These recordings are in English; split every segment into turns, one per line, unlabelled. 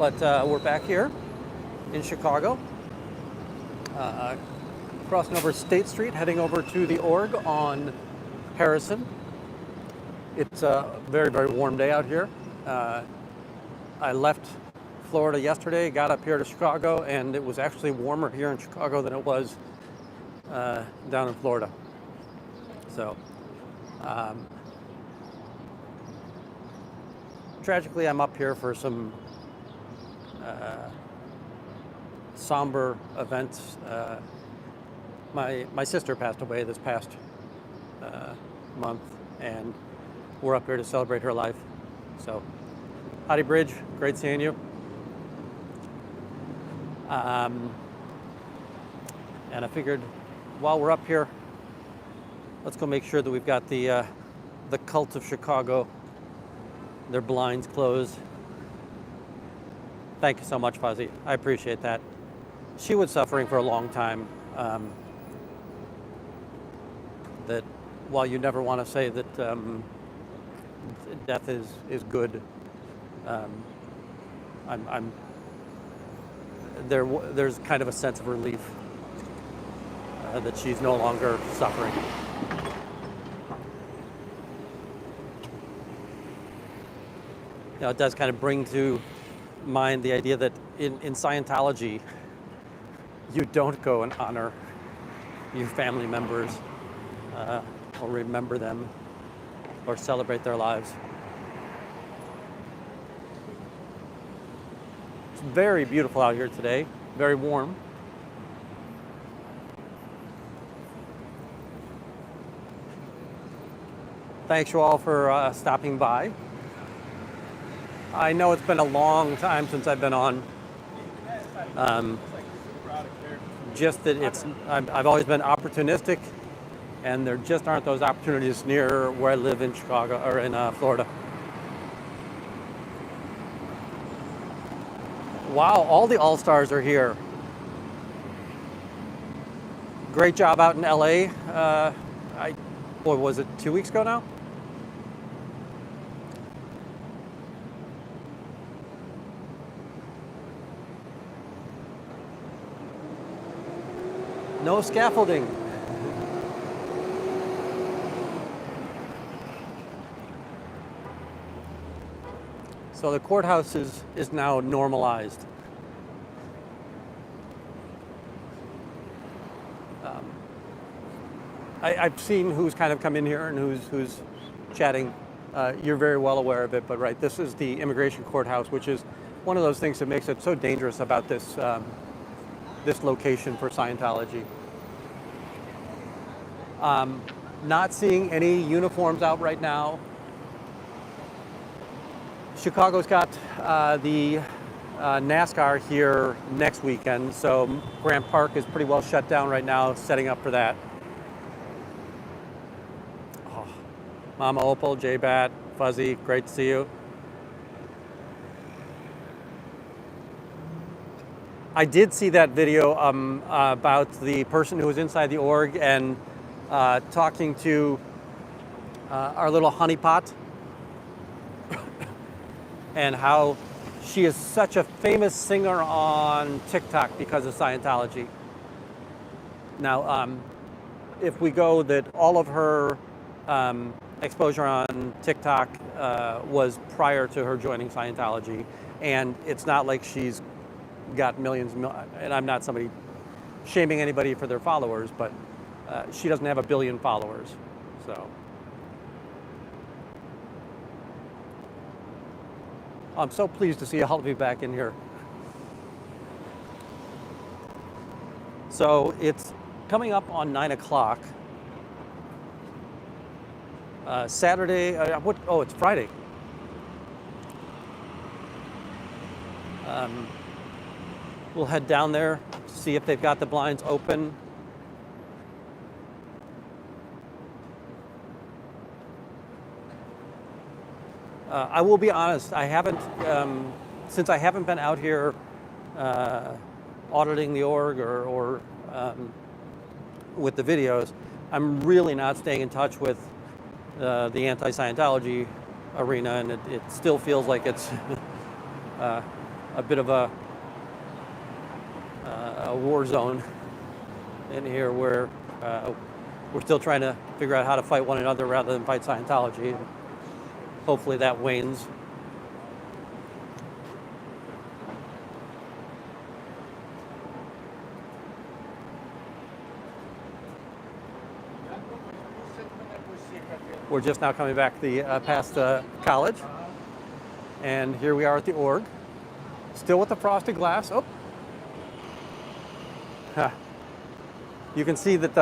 But we're back here in Chicago, crossing over State Street, heading over to the org on Harrison. It's a very, very warm day out here. I left Florida yesterday, got up here to Chicago, and it was actually warmer here in Chicago than it was down in Florida. So, tragically, I'm up here for some somber events. My sister passed away this past month, and we're up here to celebrate her life. So, howdy, Bridge. Great seeing you. And I figured while we're up here, let's go make sure that we've got the cult of Chicago, their blinds closed. Thank you so much, Fuzzy. I appreciate that. She was suffering for a long time. That while you never want to say that death is good, there's kind of a sense of relief that she's no longer suffering. You know, it does kind of bring to mind the idea that in Scientology, you don't go and honor your family members or remember them or celebrate their lives. It's very beautiful out here today, very warm. Thanks you all for stopping by. I know it's been a long time since I've been on. Just that I've always been opportunistic, and there just aren't those opportunities near where I live in Chicago or in Florida. Wow, all the All-Stars are here. Great job out in LA. What was it, 2 weeks ago now? No scaffolding. So the courthouse is now normalized. I've seen who's kind of come in here and who's chatting. You're very well aware of it, but right, this is the immigration courthouse, which is one of those things that makes it so dangerous about this this location for Scientology. Not seeing any uniforms out right now. Chicago's got the NASCAR here next weekend, so Grant Park is pretty well shut down right now, setting up for that. Oh, Mama Opal, J-Bat, Fuzzy, great to see you. I did see that video about the person who was inside the org and talking to our little honeypot and how she is such a famous singer on TikTok because of Scientology. Now, if we go that all of her exposure on TikTok was prior to her joining Scientology, and it's not like she's got millions, and I'm not somebody shaming anybody for their followers, but she doesn't have 1 billion followers, so. I'm so pleased to see all of you back in here. So it's coming up on 9 o'clock. Saturday, it's Friday. We'll head down there, see if they've got the blinds open. I will be honest, I haven't, since I haven't been out here auditing the org or with the videos, I'm really not staying in touch with the anti-Scientology arena, and it still feels like it's a bit of a war zone in here where we're still trying to figure out how to fight one another rather than fight Scientology. Hopefully that wanes. We're just now coming back past the college, and here we are at the org, still with the frosted glass. Oh, you can see that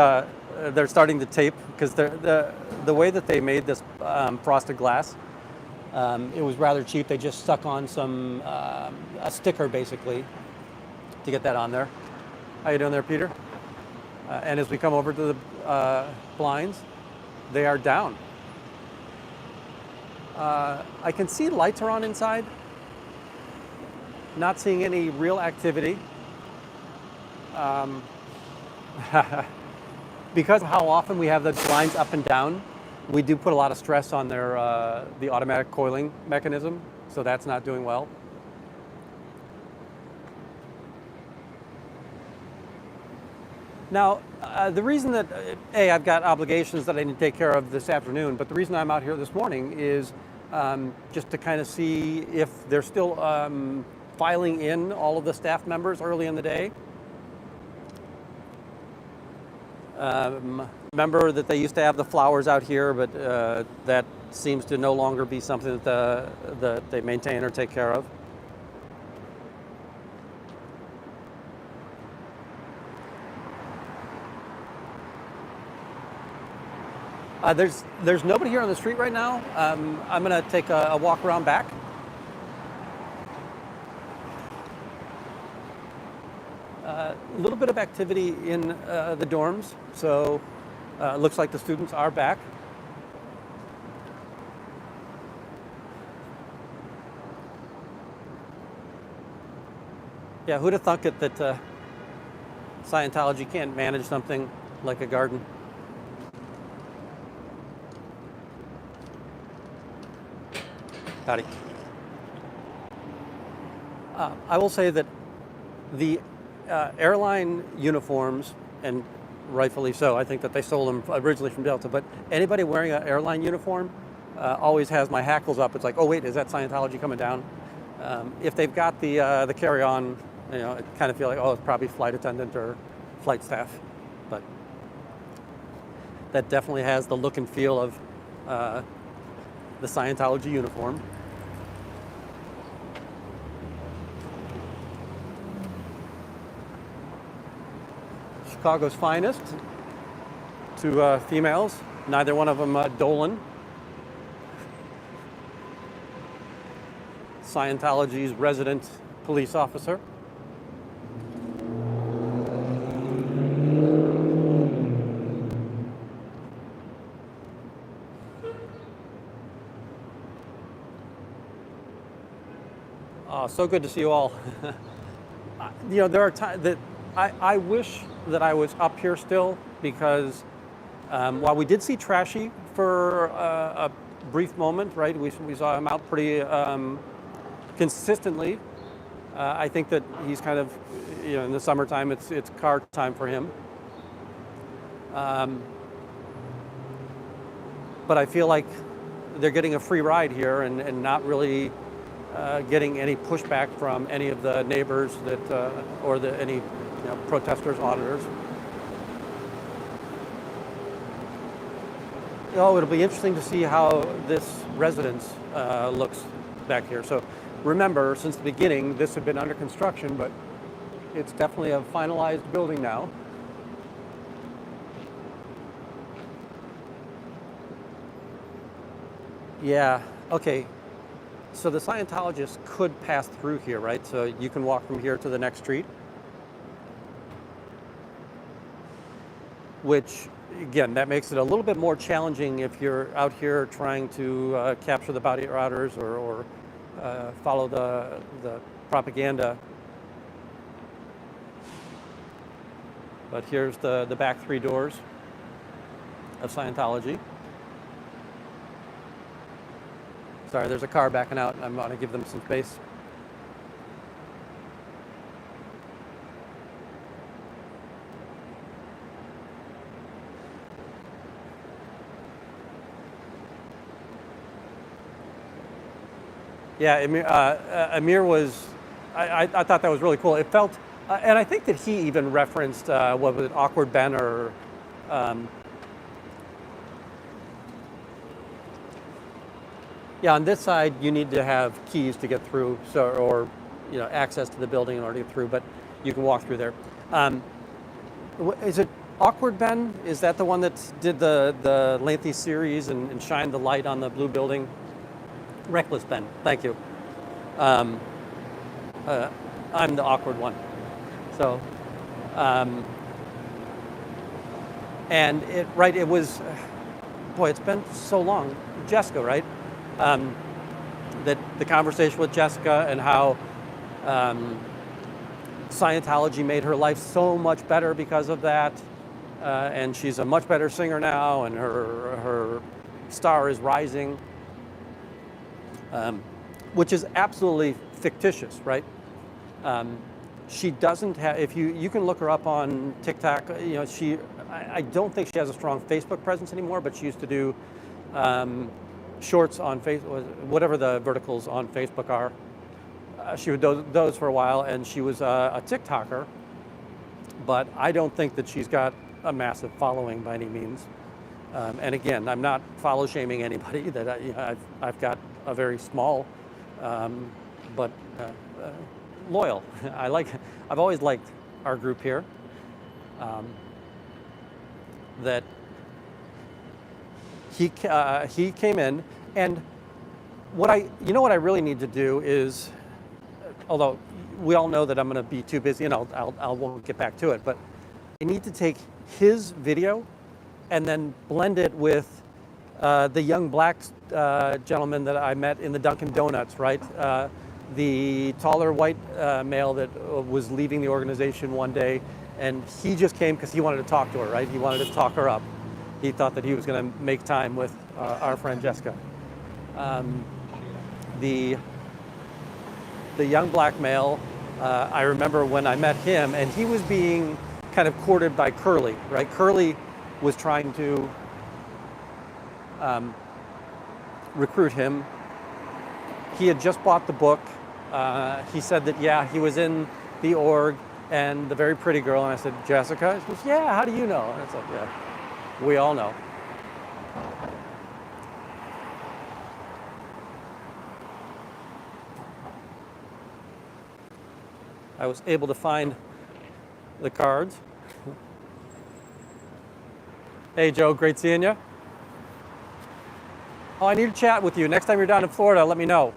they're starting to tape because the way that they made this frosted glass, it was rather cheap. They just stuck on some a sticker basically to get that on there. How you doing there, Peter? And as we come over to the blinds, they are down. I can see lights are on inside. Not seeing any real activity. Because of how often we have the blinds up and down, we do put a lot of stress on the automatic coiling mechanism, so that's not doing well. Now, the reason that, I've got obligations that I need to take care of this afternoon, but the reason I'm out here this morning is just to kind of see if they're still filing in all of the staff members early in the day. Remember that they used to have the flowers out here, but that seems to no longer be something that they maintain or take care of. There's nobody here on the street right now. I'm going to take a walk around back. A little bit of activity in the dorms, so it looks like the students are back. Yeah, who'd have thunk it that Scientology can't manage something like a garden? Howdy. I will say that the airline uniforms, and rightfully so, I think that they stole them originally from Delta, but anybody wearing an airline uniform always has my hackles up. It's like, oh wait, is that Scientology coming down? If they've got the carry-on, I kind of feel like, oh, it's probably flight attendant or flight staff, but that definitely has the look and feel of the Scientology uniform. Chicago's finest, two females, neither one of them Dolan. Scientology's resident police officer. So good to see you all. There are times that I wish that I was up here still, because while we did see Trashy for a brief moment, right? We saw him out pretty consistently. I think that he's kind of, in the summertime, it's car time for him. But I feel like they're getting a free ride here and not really getting any pushback from any of the neighbors or any protesters, auditors. It'll be interesting to see how this residence looks back here. So remember, since the beginning, this had been under construction, but it's definitely a finalized building now. Yeah, okay. So the Scientologists could pass through here, right? So you can walk from here to the next street. Which, again, that makes it a little bit more challenging if you're out here trying to capture the bounty routers or follow the propaganda. But here's the back three doors of Scientology. Sorry, there's a car backing out. I'm going to give them some space. Yeah, Amir was. I thought that was really cool. It felt, and I think that he even referenced what was it, Awkward Ben or. Um, yeah, on this side you need to have keys to get through, so or access to the building in order to get through, but you can walk through there. Um, is it Awkward Ben? Is that the one that did the lengthy series and shined the light on the blue building? Reckless Ben. Thank you. Um, I'm the awkward one. So, um, and it was, boy, it's been so long. Jessica, right? Um, that the conversation with Jessica and how Scientology made her life so much better because of that, and she's a much better singer now, and her star is rising, which is absolutely fictitious, right? She doesn't have. If you can look her up on TikTok, I don't think she has a strong Facebook presence anymore, but she used to do shorts on Facebook, whatever the verticals on Facebook are. She would do those for a while, and she was a TikToker, but I don't think that she's got a massive following by any means. And again, I'm not follow shaming anybody. That I've got a very small, but loyal. I've always liked our group here. That he came in, and what I really need to do is, although we all know that I'm going to be too busy, and I won't get back to it, but I need to take his video and then blend it with the young black gentleman that I met in the Dunkin' Donuts, right? The taller white male that was leaving the organization one day, and he just came because he wanted to talk to her, right? He wanted to talk her up. He thought that he was going to make time with our friend Jessica. The young black male, I remember when I met him, and he was being kind of courted by Curly, right? Curly was trying to recruit him. He had just bought the book. He said that, yeah, he was in the org, and the very pretty girl, and I said, Jessica? She goes, yeah, how do you know? And it's like, yeah, we all know. I was able to find the cards. Hey, Joe, great seeing you. Oh, I need to chat with you. Next time you're down in Florida, let me know.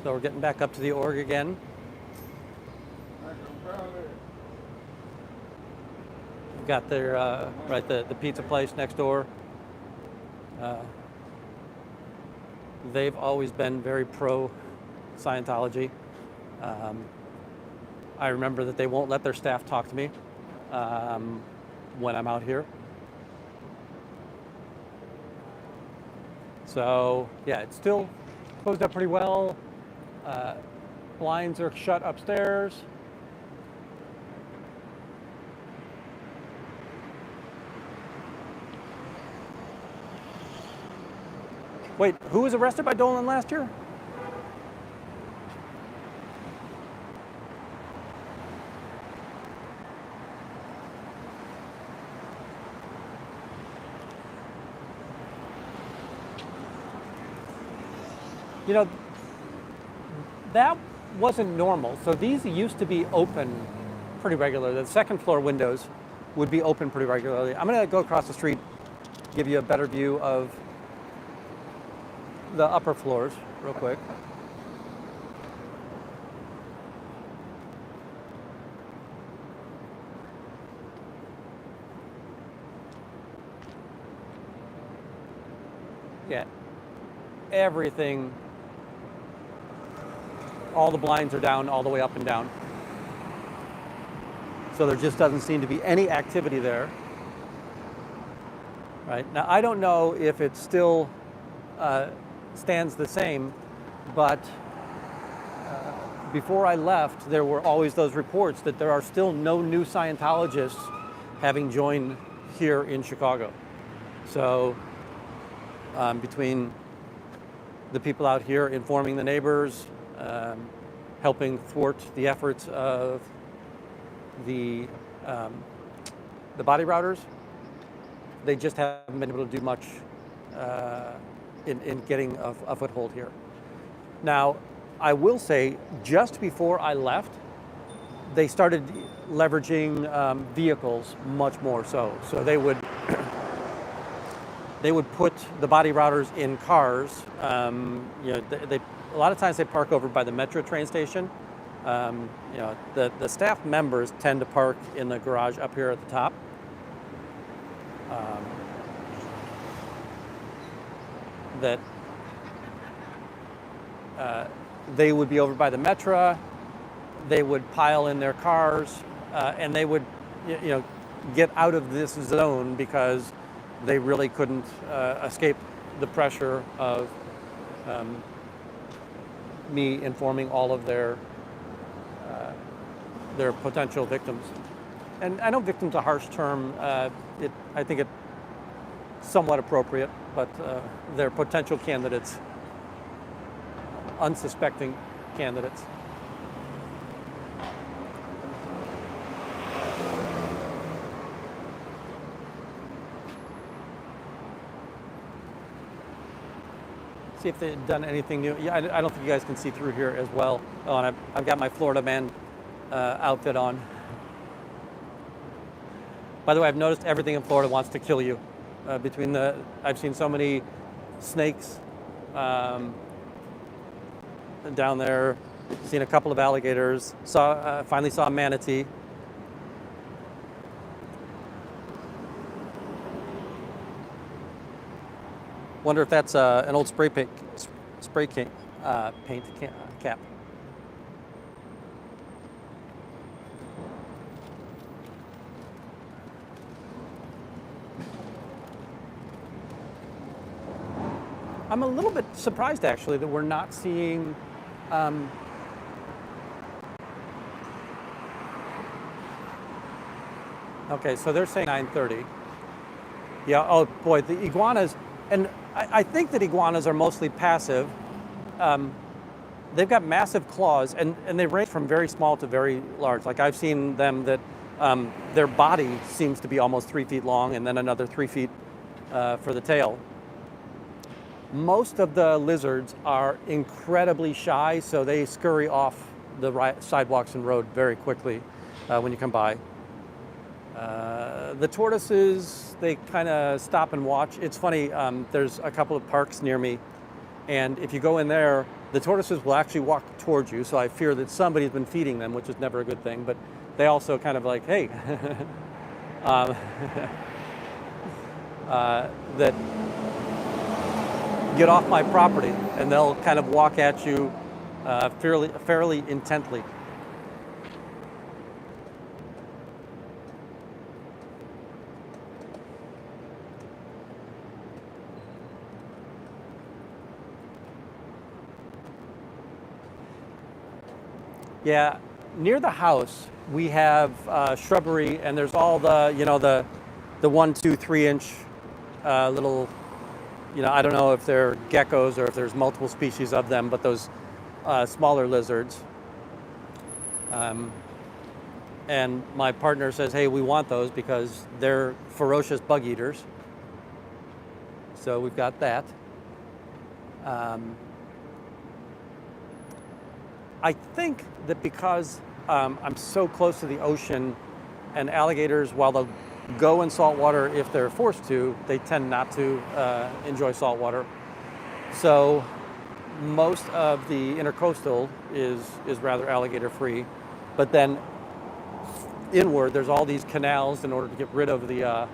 So we're getting back up to the org again. We've got their, the pizza place next door. They've always been very pro Scientology. I remember that they won't let their staff talk to me when I'm out here. So yeah, it's still closed up pretty well. Blinds are shut upstairs. Wait, who was arrested by Dolan last year? You know, that wasn't normal. So these used to be open pretty regularly. The second floor windows would be open pretty regularly. I'm going to go across the street, give you a better view of the upper floors real quick. Yeah, everything, all the blinds are down all the way up and down. So there just doesn't seem to be any activity there. Right now, I don't know if it still stands the same, but before I left, there were always those reports that there are still no new Scientologists having joined here in Chicago. So between the people out here informing the neighbors, helping thwart the efforts of the body routers, they just haven't been able to do much in getting a foothold here. Now, I will say, just before I left, they started leveraging vehicles much more so. So they would put the body routers in cars. A lot of times they park over by the metro train station. The staff members tend to park in the garage up here at the top. They would be over by the Metra. They would pile in their cars, and they would, get out of this zone because they really couldn't escape the pressure of me informing all of their potential victims. And I know victim's a harsh term. I think it's somewhat appropriate, but they're potential candidates, unsuspecting candidates. See if they've done anything new. Yeah, I don't think you guys can see through here as well. Oh, and I've got my Florida man outfit on. By the way, I've noticed everything in Florida wants to kill you. I've seen so many snakes down there. Seen a couple of alligators. Finally saw a manatee. Wonder if that's an old spray paint cap. I'm a little bit surprised actually that we're not seeing okay, so they're saying 9:30. Yeah, oh boy, the iguanas, and I think that iguanas are mostly passive. They've got massive claws, and they range from very small to very large. Like I've seen them that their body seems to be almost 3 feet long, and then another 3 feet for the tail. Most of the lizards are incredibly shy, so they scurry off the sidewalks and road very quickly when you come by. The tortoises, they kind of stop and watch. It's funny, there's a couple of parks near me, and if you go in there, the tortoises will actually walk towards you, so I fear that somebody's been feeding them, which is never a good thing, but they also kind of like, hey, that get off my property, and they'll kind of walk at you fairly intently. Yeah, near the house we have shrubbery, and there's all the 1, 2, 3 inch little, I don't know if they're geckos or if there's multiple species of them, but those smaller lizards. And my partner says, hey, we want those because they're ferocious bug eaters. So we've got that. I think that because I'm so close to the ocean, and alligators, while they'll go in salt water if they're forced to, they tend not to enjoy salt water. So most of the intercoastal is rather alligator free, but then inward there's all these canals in order to get rid of the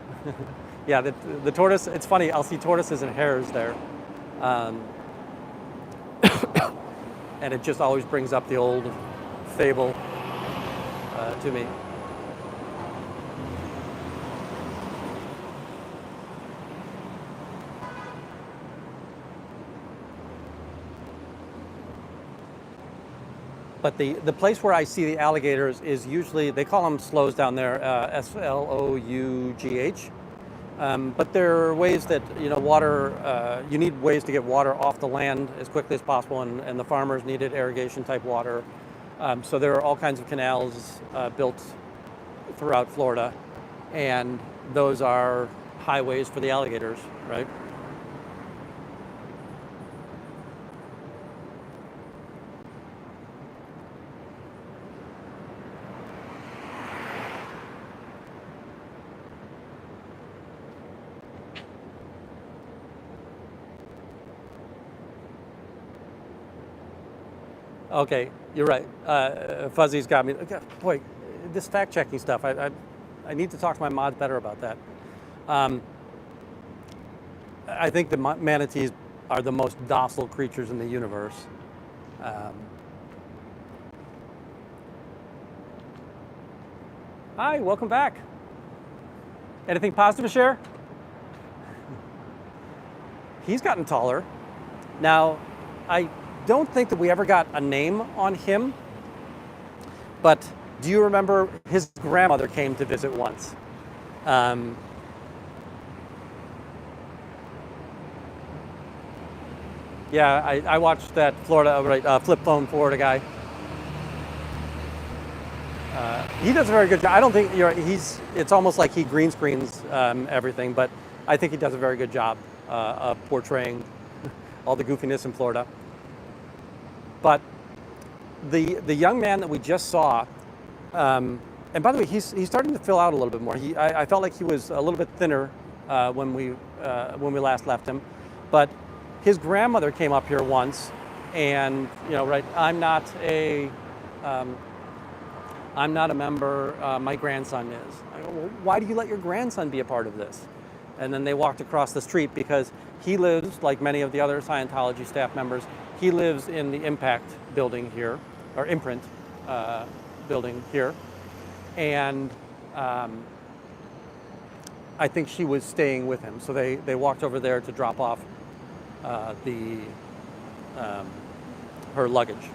the tortoise. It's funny, I'll see tortoises and hares there. And it just always brings up the old fable to me. But the place where I see the alligators is usually, they call them slows down there, Slough. But there are ways that, water, you need ways to get water off the land as quickly as possible, and the farmers needed irrigation type water. So there are all kinds of canals built throughout Florida, and those are highways for the alligators, right? Okay, you're right. Fuzzy's got me. Boy, this fact checking stuff, I need to talk to my mods better about that. Um, I think the manatees are the most docile creatures in the universe. Um, Hi, welcome back. Anything positive to share? He's gotten taller. Now, I don't think that we ever got a name on him, but do you remember his grandmother came to visit once? Um, yeah, I watched that Flip Phone Florida guy. He does a very good job. I don't think it's almost like he green screens everything, but I think he does a very good job of portraying all the goofiness in Florida. But the young man that we just saw, and by the way, he's starting to fill out a little bit more. I felt like he was a little bit thinner when we last left him, but his grandmother came up here once, and I'm not a member. My grandson is. I go, well, why do you let your grandson be a part of this? And then they walked across the street because he lives, like many of the other Scientology staff members, he lives in the Impact building here, or Imprint building here. And I think she was staying with him. So they walked over there to drop off her luggage.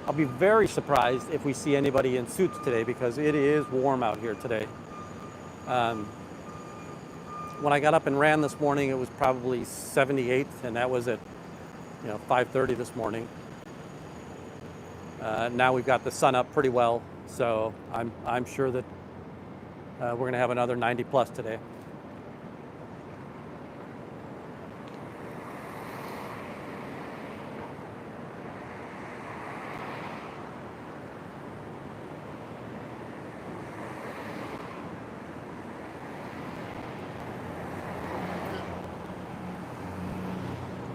I'll be very surprised if we see anybody in suits today because it is warm out here today. When I got up and ran this morning, it was probably 78, and that was at 5:30 this morning. Now we've got the sun up pretty well, so I'm sure that we're going to have another 90 plus today.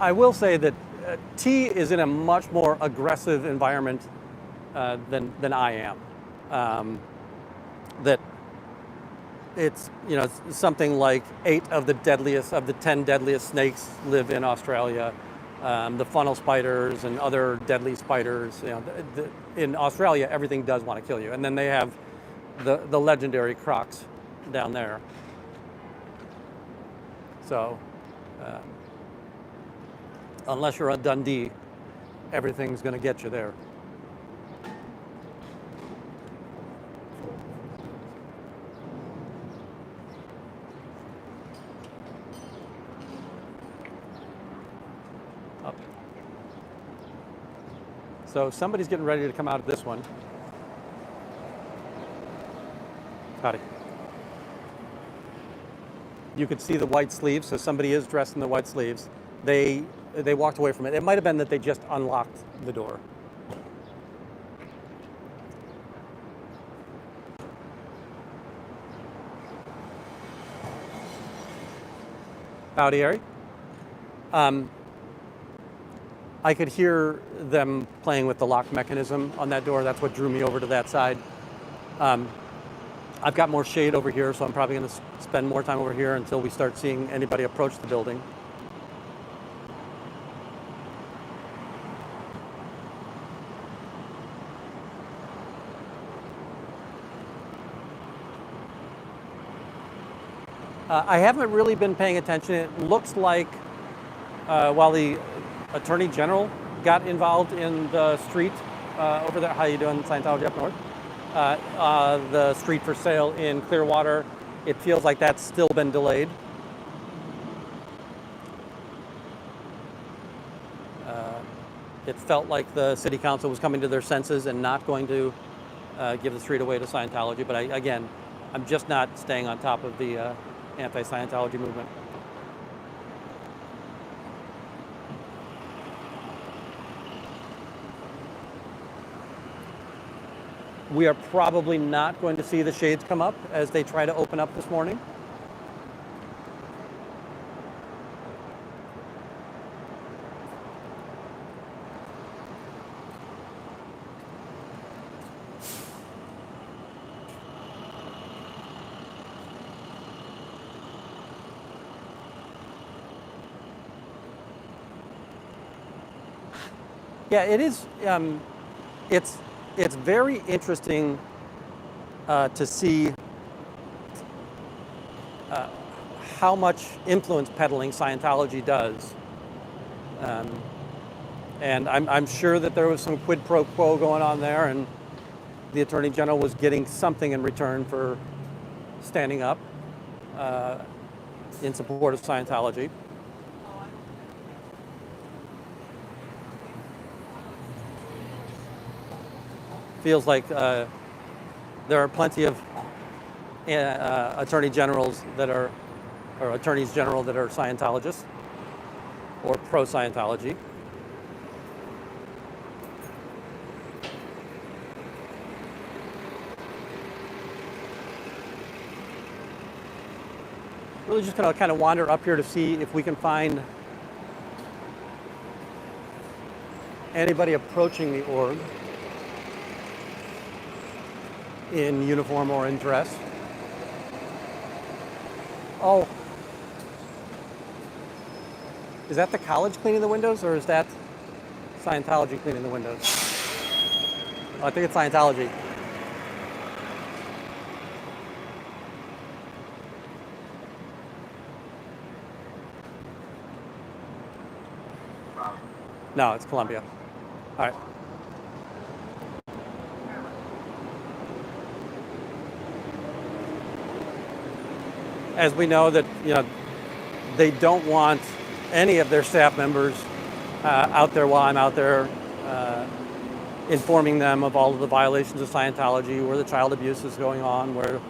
I will say that T is in a much more aggressive environment than I am. That it's something like 8 of the 10 deadliest snakes live in Australia. The funnel spiders and other deadly spiders. In Australia, everything does want to kill you, and then they have the legendary crocs down there. So. Unless you're a Dundee, everything's going to get you there. Up. So somebody's getting ready to come out of this one. Howdy. You could see the white sleeves, so somebody is dressed in the white sleeves. They walked away from it. It might have been that they just unlocked the door. Howdy, Ari. I could hear them playing with the lock mechanism on that door. That's what drew me over to that side. I've got more shade over here, so I'm probably going to spend more time over here until we start seeing anybody approach the building. I haven't really been paying attention. It looks like while the Attorney General got involved in the street over there, how you doing, Scientology up north? The street for sale in Clearwater, it feels like that's still been delayed. It felt like the city council was coming to their senses and not going to give the street away to Scientology. But again, I'm just not staying on top of the anti-Scientology movement. We are probably not going to see the shades come up as they try to open up this morning. Yeah, it is. It's very interesting to see how much influence peddling Scientology does, and I'm sure that there was some quid pro quo going on there, and the Attorney General was getting something in return for standing up in support of Scientology. Feels like there are plenty of attorney generals that are, or attorneys general that are Scientologists or pro-Scientology. Really just gonna kind of wander up here to see if we can find anybody approaching the org in uniform or in dress. Oh, is that the college cleaning the windows, or is that Scientology cleaning the windows? Oh, I think it's Scientology. No, it's Columbia. All right. As we know that, they don't want any of their staff members out there while I'm out there informing them of all of the violations of Scientology, where the child abuse is going on, where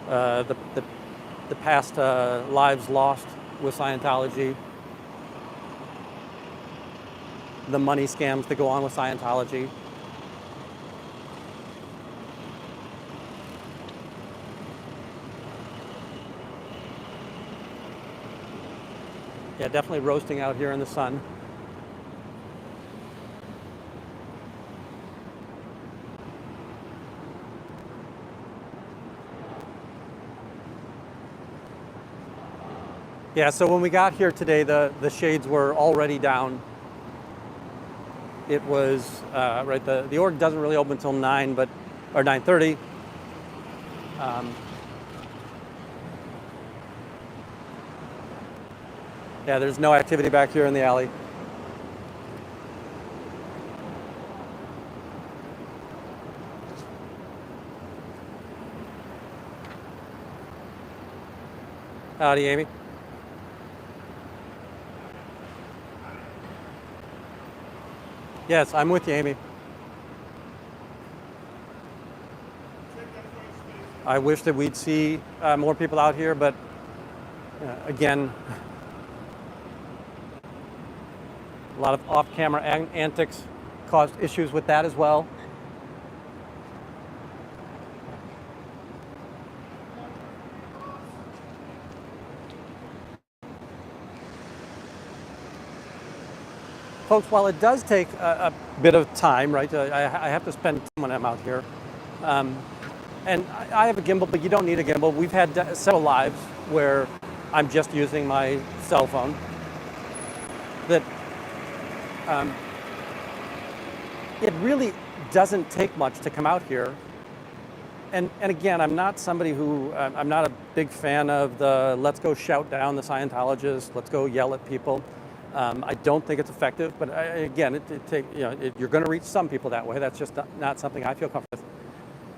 the past lives lost with Scientology, the money scams that go on with Scientology. Yeah, definitely roasting out here in the sun. Yeah, so when we got here today, the shades were already down. It was, right, the org doesn't really open until 9, or 9:30. Yeah, there's no activity back here in the alley. Howdy, Amy. Yes, I'm with you, Amy. I wish that we'd see more people out here, but again, a lot of off-camera antics caused issues with that as well. Folks, while it does take a bit of time, right, I have to spend time when I'm out here. And I have a gimbal, but you don't need a gimbal. We've had several lives where I'm just using my cell phone. That it really doesn't take much to come out here and again, I'm not somebody who, I'm not a big fan of the let's go shout down the Scientologists, let's go yell at people. I don't think it's effective, but again, you're going to reach some people that way. That's just not something I feel comfortable with.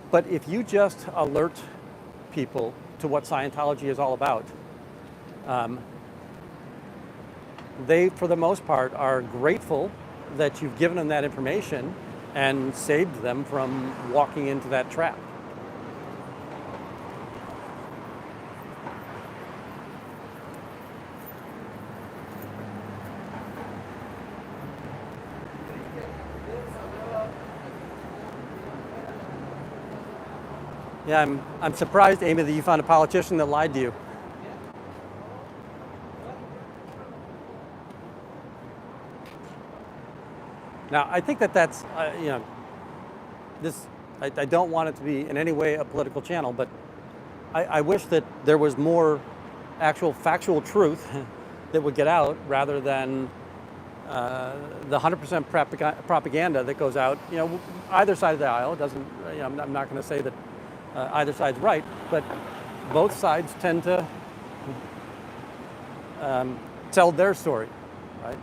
But if you just alert people to what Scientology is all about, they, for the most part, are grateful that you've given them that information and saved them from walking into that trap. Yeah, I'm surprised, Amy, that you found a politician that lied to you. Now, I think that's, I don't want it to be in any way a political channel, but I wish that there was more actual factual truth that would get out rather than the 100% propaganda that goes out. Either side of the aisle. It doesn't. I'm not going to say that either side's right, but both sides tend to tell their story, right?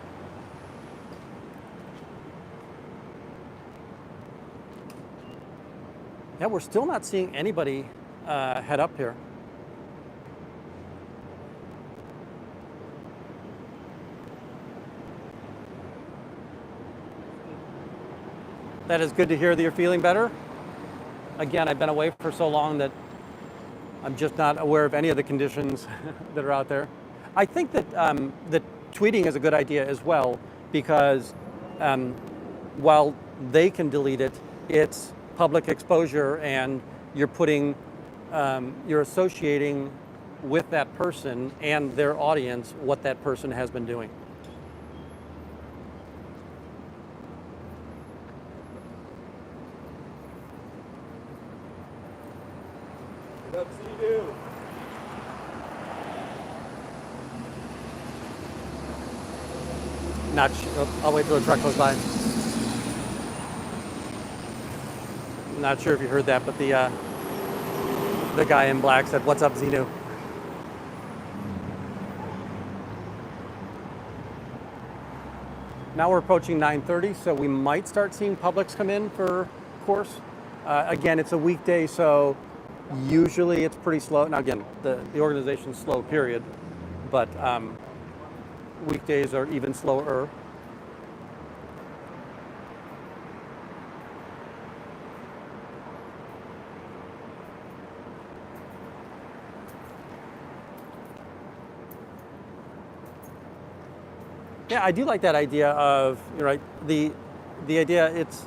Yeah, we're still not seeing anybody head up here. That is good to hear that you're feeling better. Again, I've been away for so long that I'm just not aware of any of the conditions that are out there. I think that that tweeting is a good idea as well, because while they can delete it, it's public exposure, and you're putting, you're associating with that person and their audience what that person has been doing. I'll wait till the truck goes by. Not sure if you heard that, but the guy in black said, "What's up, Xenu?" Now we're approaching 9:30, so we might start seeing Publix come in for course. Again, it's a weekday, so usually it's pretty slow. Now again, the organization's slow, period, but weekdays are even slower. Yeah, I do like that idea of, right, the idea, it's,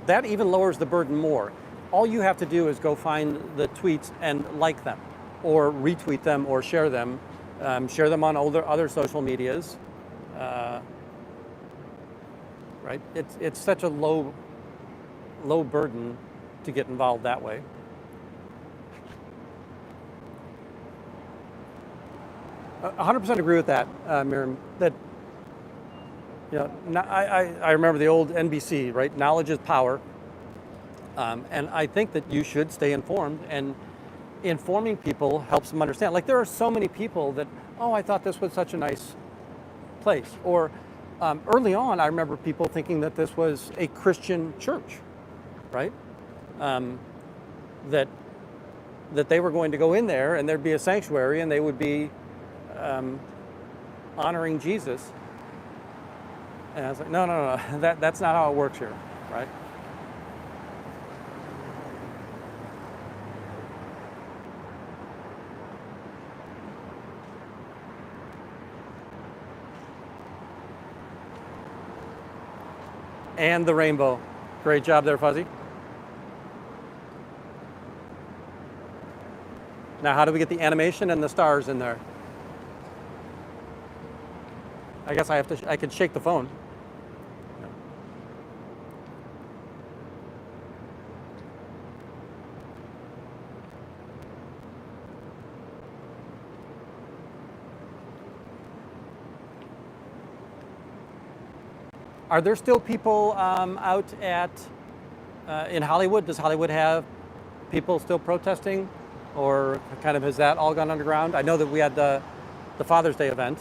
that even lowers the burden more. All you have to do is go find the tweets and like them, or retweet them, or share them on other social medias, right? It's such a low burden to get involved that way. I 100% agree with that, Miriam. That I remember the old NBC, right? Knowledge is power, and I think that you should stay informed, and informing people helps them understand. Like, there are so many people that, oh, I thought this was such a nice place. Or early on, I remember people thinking that this was a Christian church, right? That they were going to go in there and there'd be a sanctuary and they would be honoring Jesus. And I was like, no, that's not how it works here, right? And the rainbow. Great job there, Fuzzy. Now, how do we get the animation and the stars in there? I guess I could shake the phone. Are there still people out in Hollywood? Does Hollywood have people still protesting, or kind of has that all gone underground? I know that we had the Father's Day event.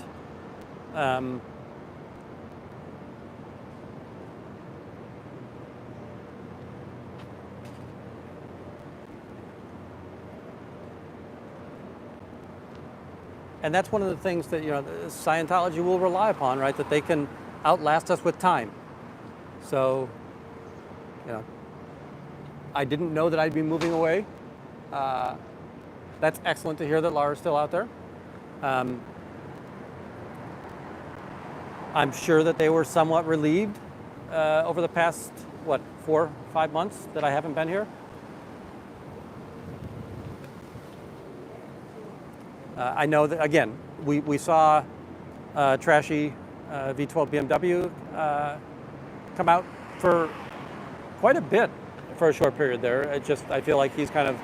And that's one of the things that Scientology will rely upon, right? That they can outlast us with time. So, I didn't know that I'd be moving away. That's excellent to hear that Laura's still out there. I'm sure that they were somewhat relieved over the past, 4 or 5 months that I haven't been here. I know that, again, we saw trashy V12 BMW come out for quite a bit for a short period there. I feel like he's kind of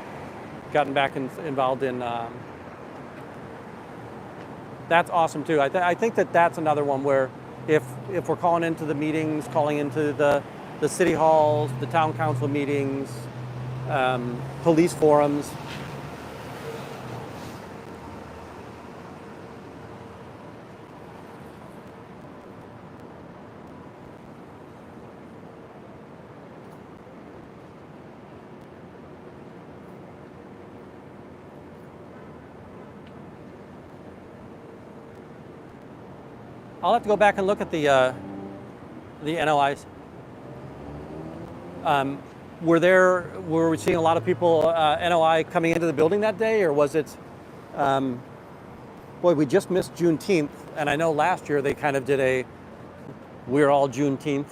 gotten back involved in. That's awesome too. I think that that's another one where if we're calling into the meetings, calling into the city halls, the town council meetings, police forums. I'll have to go back and look at the NOIs. Were we seeing a lot of people NOI coming into the building that day, or was it? We just missed Juneteenth, and I know last year they kind of did we're all Juneteenth.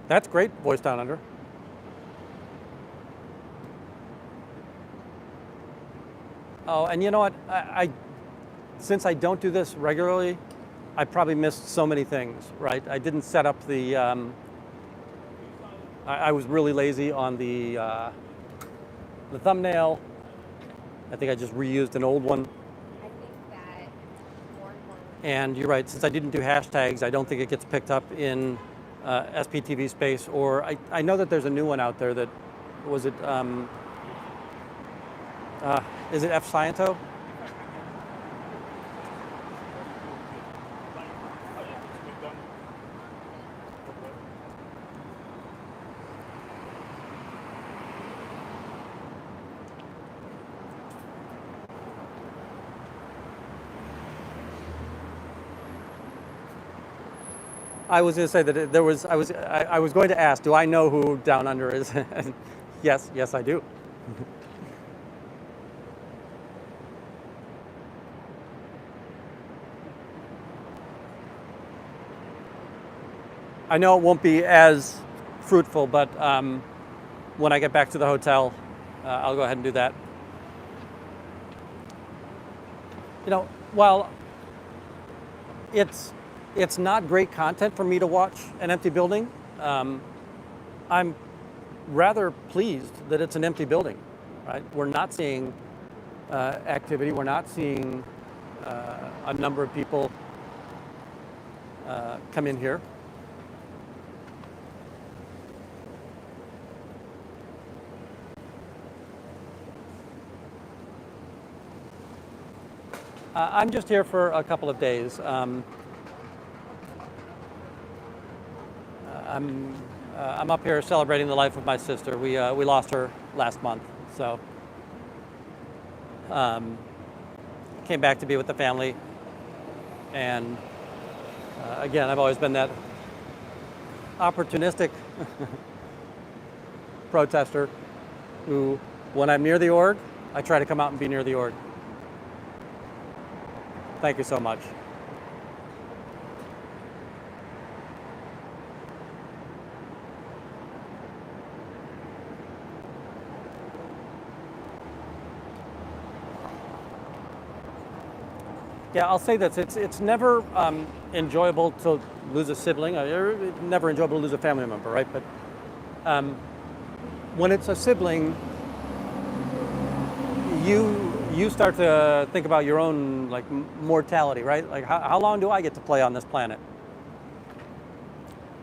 That's great, Voice Down Under. Oh, and you know what? Since I don't do this regularly, I probably missed so many things, right? I didn't set up the. I was really lazy on the thumbnail. I think I just reused an old one.
I think that more and more.
And you're right. Since I didn't do hashtags, I don't think it gets picked up in SPTV space. Or I know that there's a new one out there that was it. Is it F Sciento? I was going to say that there was. I was going to ask, do I know who Down Under is? Yes, I do. I know it won't be as fruitful, but when I get back to the hotel, I'll go ahead and do that. While it's not great content for me to watch an empty building, I'm rather pleased that it's an empty building, right? We're not seeing activity. We're not seeing a number of people come in here. I'm just here for a couple of days. I'm up here celebrating the life of my sister. We lost her last month, so came back to be with the family. And again, I've always been that opportunistic protester who, when I'm near the org, I try to come out and be near the org. Thank you so much. Yeah, I'll say this. It's never enjoyable to lose a sibling. Never enjoyable to lose a family member, right? But when it's a sibling, you start to think about your own like mortality, right? Like how long do I get to play on this planet?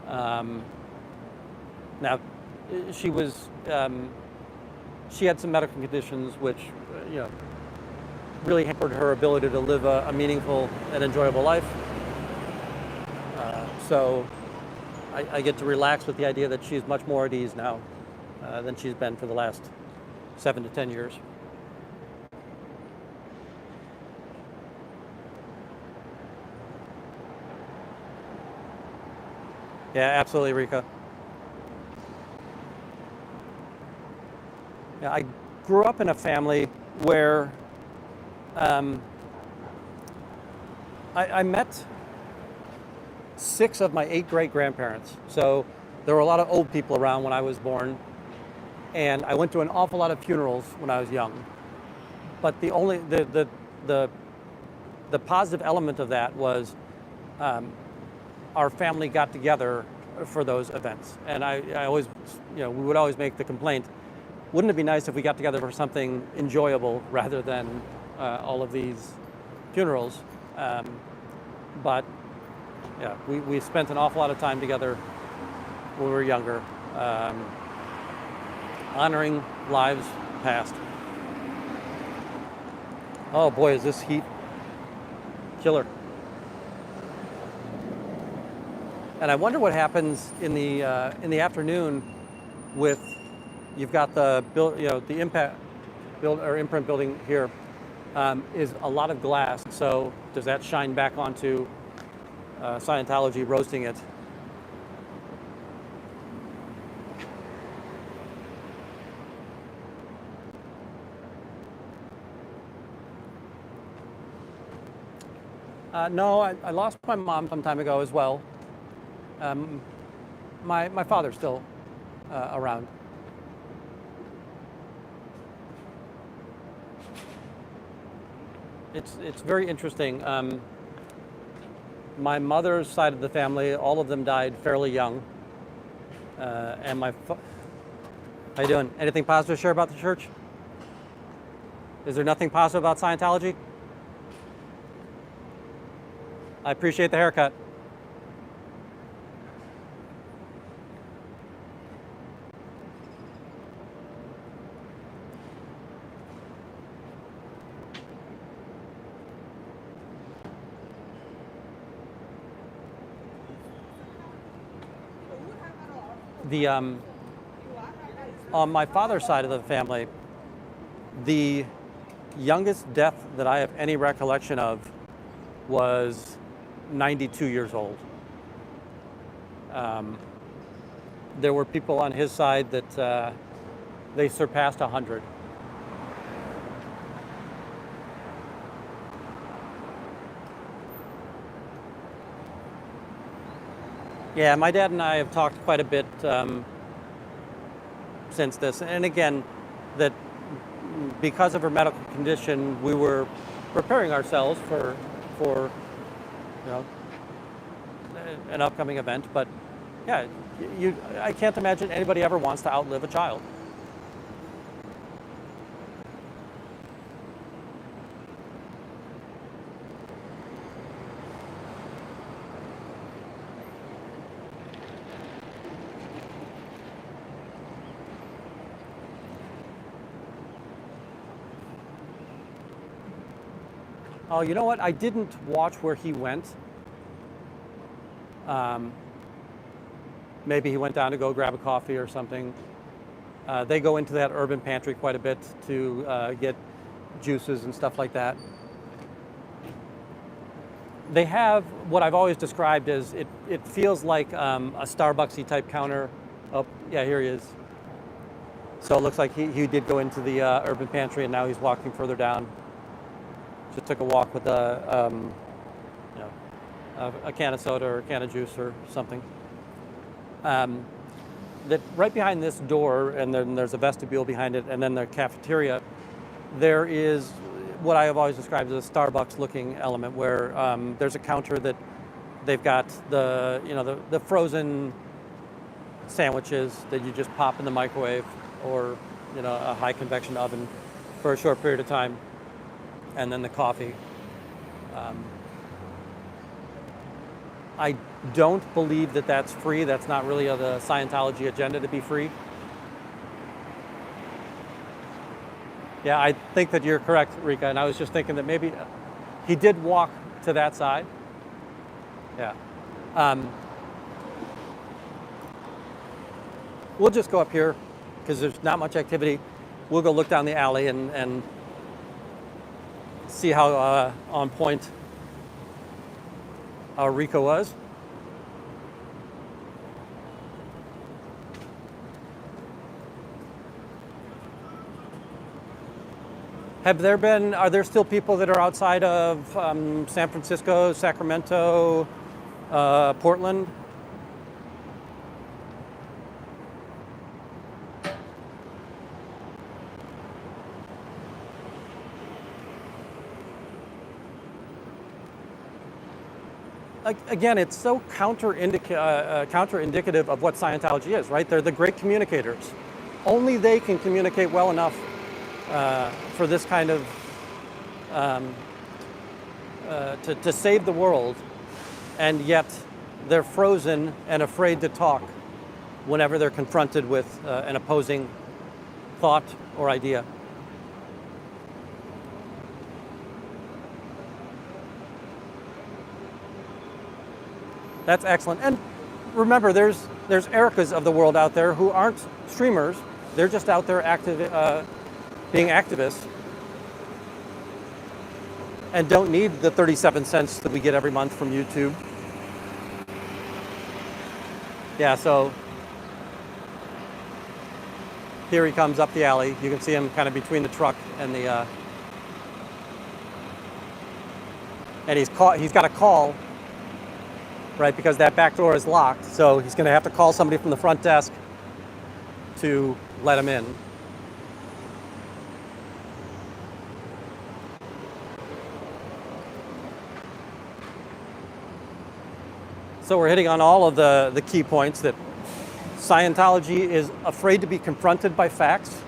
Now, she was she had some medical conditions which really hampered her ability to live a meaningful and enjoyable life. So I get to relax with the idea that she's much more at ease now than she's been for the last 7 to 10 years. Yeah, absolutely, Rika. Yeah, I grew up in a family where I met 6 of my 8 great-grandparents. So there were a lot of old people around when I was born, and I went to an awful lot of funerals when I was young. But the positive element of that was our family got together for those events, and I always, we would always make the complaint, wouldn't it be nice if we got together for something enjoyable rather than all of these funerals? But yeah, we spent an awful lot of time together when we were younger, honoring lives past. Oh boy, is this heat killer. And I wonder what happens in the afternoon with, you've got the imprint building here is a lot of glass. So does that shine back onto Scientology roasting it? No, I lost my mom some time ago as well. My father's still around. It's very interesting. My mother's side of the family, all of them died fairly young. And how you doing? Anything positive to share about the church? Is there nothing positive about Scientology? I appreciate the haircut. On my father's side of the family, the youngest death that I have any recollection of was 92 years old. There were people on his side that they surpassed 100. Yeah, my dad and I have talked quite a bit since this, and again, that because of her medical condition, we were preparing ourselves for an upcoming event. But yeah, I can't imagine anybody ever wants to outlive a child. Oh, you know what? I didn't watch where he went. Maybe he went down to go grab a coffee or something. They go into that urban pantry quite a bit to get juices and stuff like that. They have what I've always described as it feels like a Starbucksy type counter. Oh, yeah, here he is. So it looks like he did go into the urban pantry, and now he's walking further down. Just took a walk with a can of soda or a can of juice or something. That right behind this door, and then there's a vestibule behind it, and then the cafeteria, there is what I have always described as a Starbucks-looking element, where there's a counter that they've got the frozen sandwiches that you just pop in the microwave, or a high convection oven for a short period of time, and then the coffee. I don't believe that that's free. That's not really the Scientology agenda to be free. Yeah, I think that you're correct, Rika, and I was just thinking that maybe he did walk to that side. Yeah. We'll just go up here because there's not much activity. We'll go look down the alley and see how on point Rika was. Are there still people that are outside of San Francisco, Sacramento, Portland? Again, it's so counterindicative of what Scientology is, right? They're the great communicators. Only they can communicate well enough for this kind of to save the world, and yet they're frozen and afraid to talk whenever they're confronted with an opposing thought or idea. That's excellent. And remember, there's Ericas of the world out there who aren't streamers. They're just out there being activists and don't need the 37 cents that we get every month from YouTube. Yeah, so here he comes up the alley. You can see him kind of between the truck and the and he's got a call, right, because that back door is locked. So he's going to have to call somebody from the front desk to let him in. So we're hitting on all of the key points that Scientology is afraid to be confronted by facts.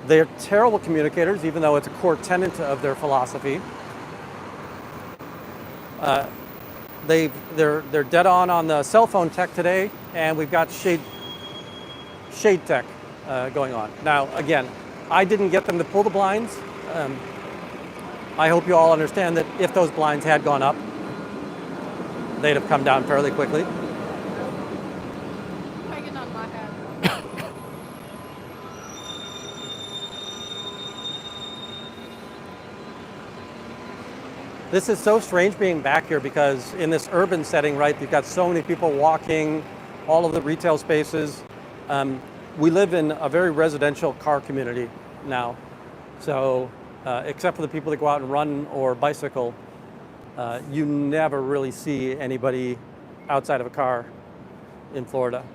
They're terrible communicators, even though it's a core tenet of their philosophy. They're dead on the cell phone tech today, and we've got shade tech going on. Now, again, I didn't get them to pull the blinds. I hope you all understand that if those blinds had gone up, they'd have come down fairly quickly.
I can unlock it.
This is so strange being back here because in this urban setting, right, you've got so many people walking, all of the retail spaces. We live in a very residential car community now. So except for the people that go out and run or bicycle, you never really see anybody outside of a car in Florida.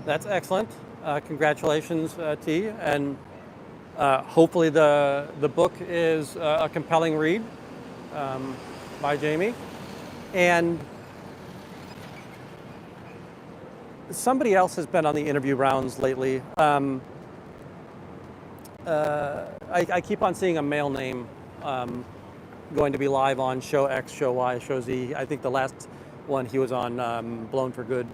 That's excellent. Congratulations, T. And hopefully the book is a compelling read by Jamie. And somebody else has been on the interview rounds lately. I keep on seeing a male name going to be live on Show X, Show Y, Show Z. I think the last one he was on Blown for Good.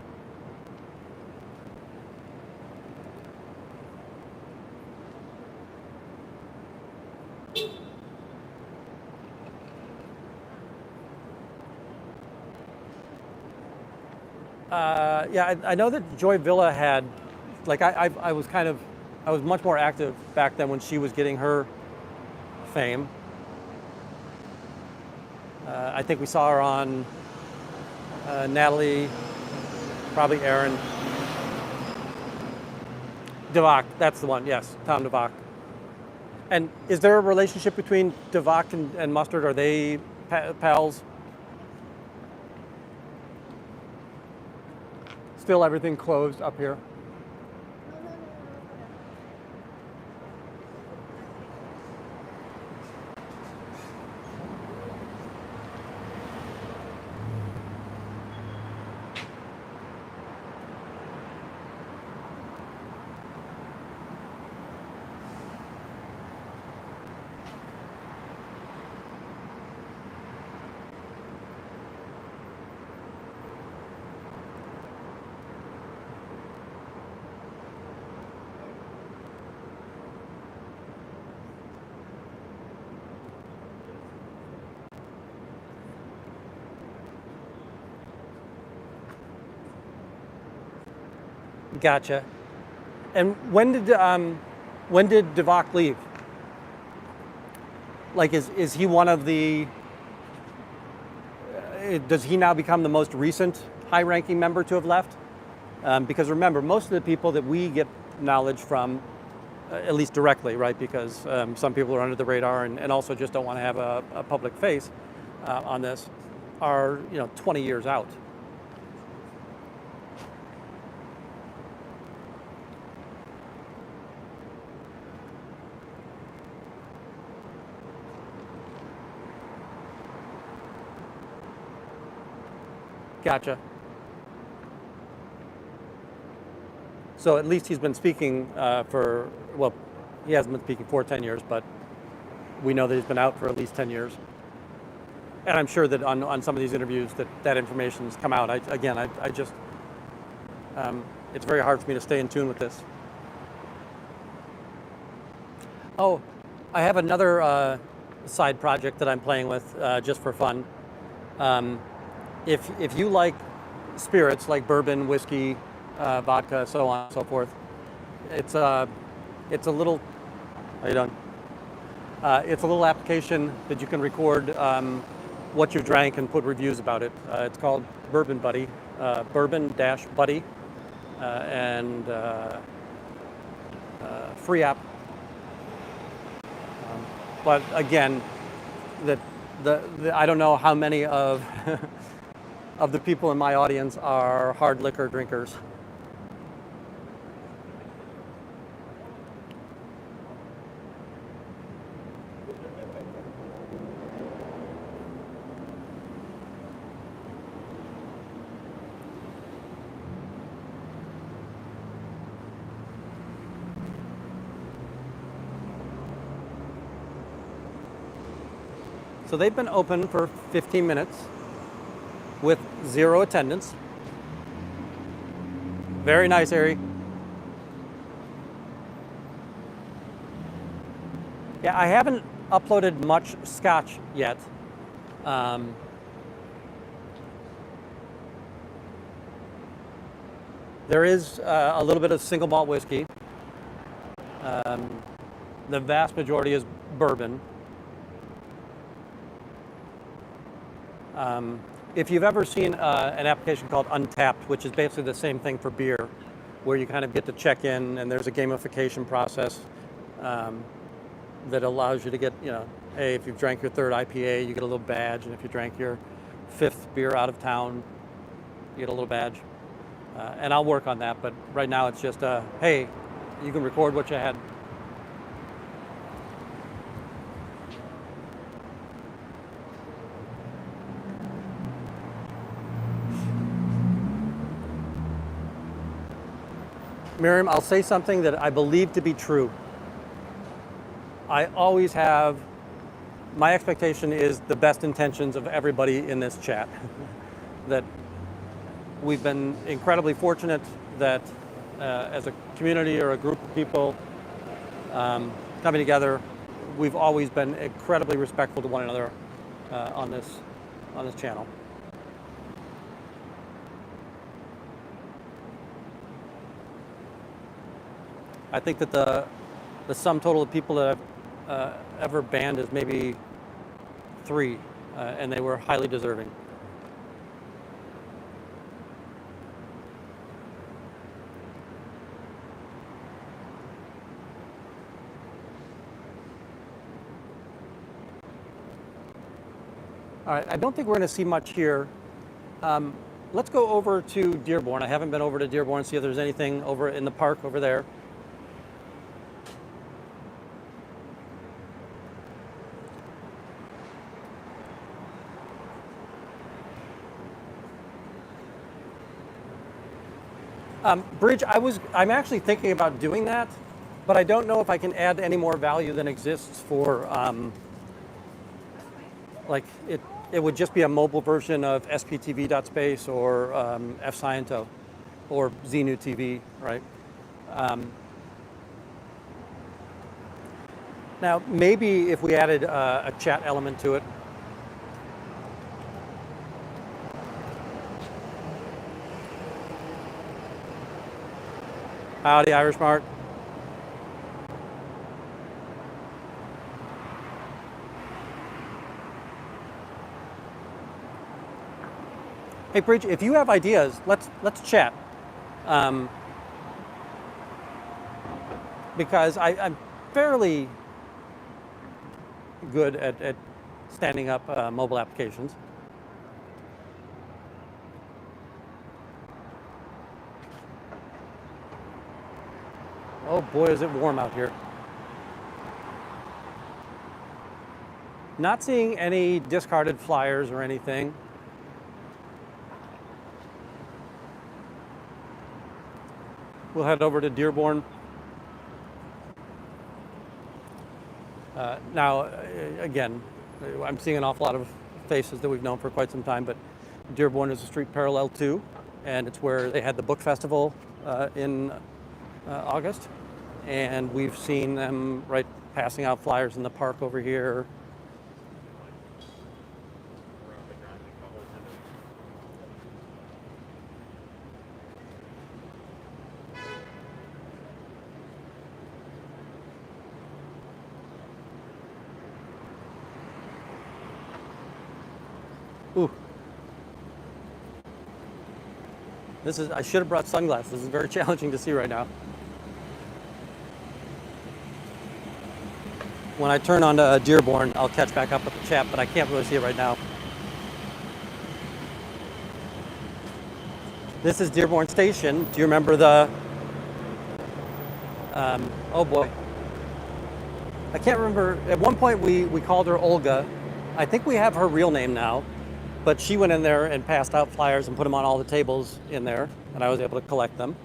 Yeah, I know that Joy Villa had, like, I was kind of, I was much more active back then when she was getting her fame. I think we saw her on Natalie, probably Aaron. Devok, that's the one, yes, Tom Devok. And is there a relationship between Devok and Mustard? Are they pals? Still everything closed up here? Gotcha. And when did Devok leave? Like, is he one of the? Does he now become the most recent high-ranking member to have left? Because remember, most of the people that we get knowledge from, at least directly, right? Because some people are under the radar and also just don't want to have a public face on this, are 20 years out. Gotcha. So at least he's been speaking for, well, he hasn't been speaking for 10 years, but we know that he's been out for at least 10 years. And I'm sure that on some of these interviews that information's come out. I just, it's very hard for me to stay in tune with this. Oh, I have another side project that I'm playing with just for fun. If you like spirits like bourbon, whiskey, vodka, so on and so forth, it's a little. How you doing? It's a little application that you can record what you drank and put reviews about it. It's called Bourbon Buddy, Bourbon-Buddy, and free app. But again, I don't know how many of of the people in my audience are hard liquor drinkers. So they've been open for 15 minutes with 0 attendance. Very nice, Ari. Yeah, I haven't uploaded much scotch yet. There is a little bit of single malt whiskey. The vast majority is bourbon. If you've ever seen an application called Untapped, which is basically the same thing for beer, where you kind of get to check in and there's a gamification process that allows you to get, hey, if you've drank your 3rd IPA, you get a little badge, and if you drank your 5th beer out of town, you get a little badge. And I'll work on that, but right now it's just, hey, you can record what you had. Miriam, I'll say something that I believe to be true. I always have, my expectation is the best intentions of everybody in this chat. That we've been incredibly fortunate that as a community or a group of people coming together, we've always been incredibly respectful to one another on this channel. I think that the sum total of people that I've ever banned is maybe 3, and they were highly deserving. All right, I don't think we're going to see much here. Let's go over to Dearborn. I haven't been over to Dearborn, see if there's anything over in the park over there. Bridge, I'm actually thinking about doing that, but I don't know if I can add any more value than exists for, like it would just be a mobile version of sptv.space or fsciento or Xenu TV, right? Now, maybe if we added a chat element to it. Howdy, Irish Mart. Hey, Bridge, if you have ideas, let's chat. Because I'm fairly good at standing up mobile applications. Oh boy, is it warm out here. Not seeing any discarded flyers or anything. We'll head over to Dearborn. Now, again, I'm seeing an awful lot of faces that we've known for quite some time, but Dearborn is a street parallel to, and it's where they had the book festival in August, and we've seen them right passing out flyers in the park over here. Ooh. I should have brought sunglasses. This is very challenging to see right now. When I turn on to Dearborn, I'll catch back up with the chat, but I can't really see it right now. This is Dearborn Station. Do you remember the, oh boy. I can't remember, at one point we called her Olga. I think we have her real name now, but she went in there and passed out flyers and put them on all the tables in there, and I was able to collect them.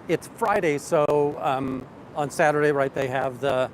It's Friday, so on Saturday, right, they have the